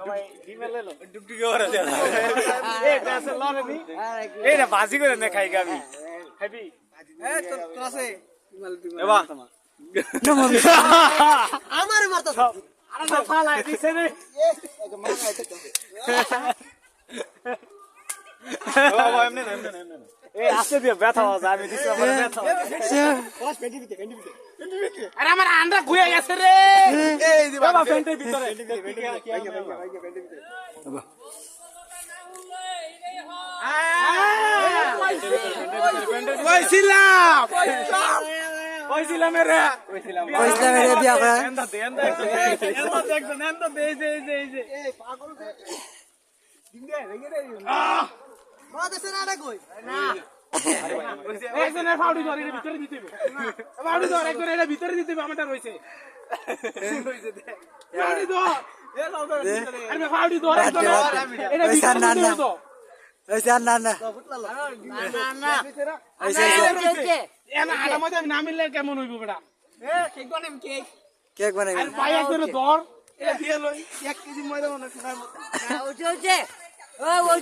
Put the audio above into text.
সবাই ডিমে লেলো ডুগডুগি ওরে দে এই কাছে লড়বি এই না বাজি করে না খাই গাবি খাবি এই তো আছে এবা আমার মারতা আরে না ফালাই দিছে রে বাবা এমনে না এই আসে দিয়ে ব্যথা হবে আমি দিছি আমার ব্যথা বস পেন্টি দিতে আরে আমার আন্ডা ঘুরে গেছে রে এই দি বাবা পেন্টের ভিতরে কইছিলাম রে বিয়া করে এন্ডা দে এই পাগল রে ডিম দে রেগে রে মা দেছে না রে কই না একজনের ফাউডি ধরে এর ভিতরে দিতে হবে ফাউডি ধরে একজনের এর ভিতরে দিতে হবে আমারটা রইছে ফাউডি ধর এ লাউ ধরে আরে ফাউডি ধর একজনের এটা ভিতরে দিতে হবে তো এই জান না না না এনা আলা মধ্যে নামিলে কেমন হইব বেটা কেক বানাই আর পায়া করে ধর এ দিয়ে লই 1 কেজি ময়দা বানা খাই ওই